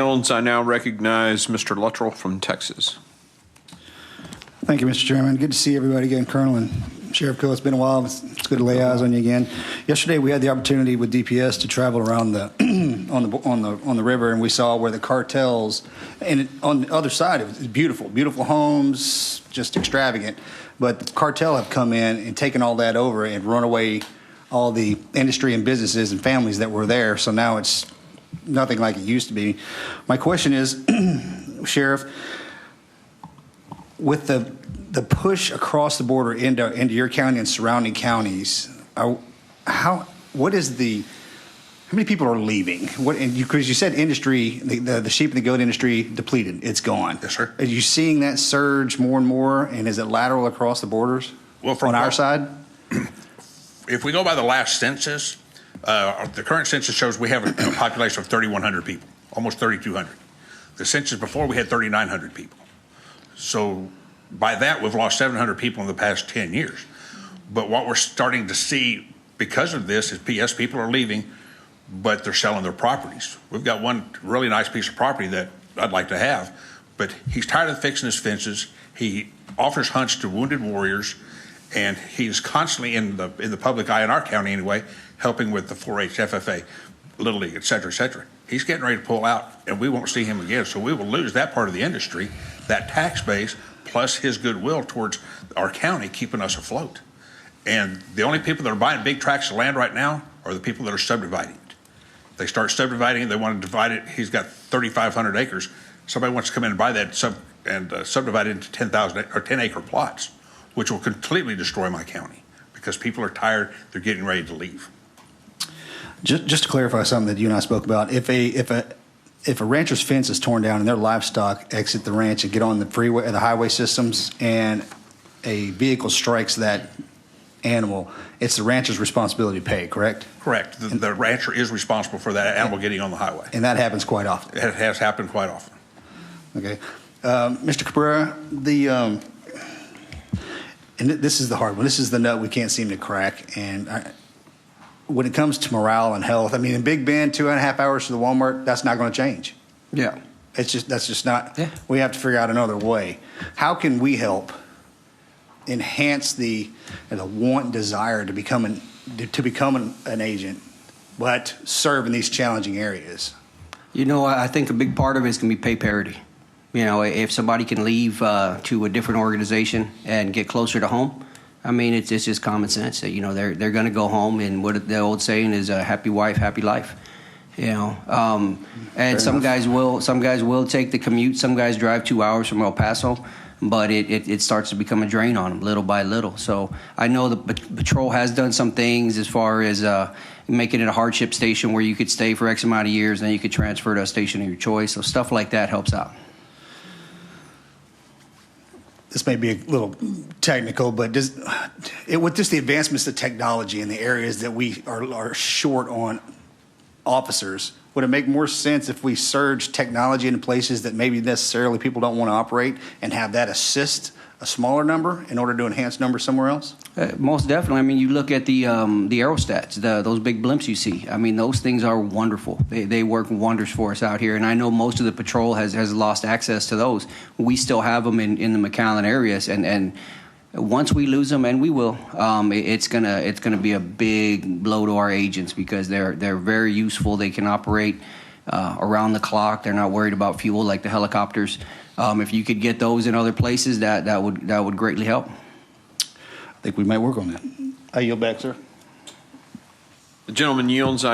I now recognize Mr. Luttrell from Texas. Thank you, Mr. Chairman. Good to see everybody again, Colonel and Sheriff Coe. It's been a while. It's good to lay eyes on you again. Yesterday, we had the opportunity with DPS to travel around the on the river, and we saw where the cartels, and on the other side, it was beautiful, beautiful homes, just extravagant. But the cartel have come in and taken all that over and run away all the industry and businesses and families that were there. So now it's nothing like it used to be. My question is, Sheriff, with the push across the border into your county and surrounding counties, how many people are leaving? Because you said industry, the sheep and the goat industry depleted, it's gone. Yes, sir. Are you seeing that surge more and more, and is it lateral across the borders? Well, on our side? If we go by the last census, the current census shows we have a population of 3,100 people, almost 3,200. The census before, we had 3,900 people. So by that, we've lost 700 people in the past 10 years. But what we're starting to see because of this is, yes, people are leaving, but they're selling their properties. We've got one really nice piece of property that I'd like to have, but he's tired of fixing his fences. He offers hunts to wounded warriors, and he's constantly in the public eye in our county anyway, helping with the 4-H, FFA, Little League, et cetera, et cetera. He's getting ready to pull out, and we won't see him again. So we will lose that part of the industry, that tax base, plus his goodwill towards our county keeping us afloat. And the only people that are buying big tracts of land right now are the people that are subdividing it. They start subdividing, they want to divide it. He's got 3,500 acres. Somebody wants to come in and buy that subdivide it into 10,000 or 10-acre plots, which will completely destroy my county because people are tired. They're getting ready to leave. Just to clarify something that you and I spoke about, if a rancher's fence is torn down and their livestock exit the ranch and get on the freeway, the highway systems, and a vehicle strikes that animal, it's the rancher's responsibility to pay, correct? Correct. The rancher is responsible for that animal getting on the highway. And that happens quite often. It has happened quite often. Okay. Mr. Cabrera, and this is the hard one. This is the nut we can't seem to crack. And when it comes to morale and health, I mean, in Big Bend, 2.5 hours to the Walmart, that's not going to change. Yeah. That's just not. Yeah. We have to figure out another way. How can we help enhance the want and desire to become an agent, but serve in these challenging areas? You know, I think a big part of it is going to be pay parity. You know, if somebody can leave to a different organization and get closer to home, I mean, it's just common sense that, you know, they're going to go home, and what the old saying is, a happy wife, happy life. You know, and some guys will take the commute. Some guys drive 2 hours from El Paso, but it starts to become a drain on them little by little. So I know the patrol has done some things as far as making it a hardship station where you could stay for X amount of years, and then you could transfer to a station of your choice. So stuff like that helps out. This may be a little technical, but with just the advancements of technology in the areas that we are short on officers, would it make more sense if we surge technology into places that maybe necessarily people don't want to operate and have that assist a smaller number in order to enhance numbers somewhere else? Most definitely. I mean, you look at the aerostats, those big blimps you see. I mean, those things are wonderful. They work wonders for us out here, and I know most of the patrol has lost access to those. We still have them in the McAllen areas, and once we lose them, and we will, it's gonna be a big blow to our agents because they're very useful. They can operate around the clock. They're not worried about fuel like the helicopters. If you could get those in other places, that would greatly help. I think we might work on that. I yield back, sir. The gentleman yields.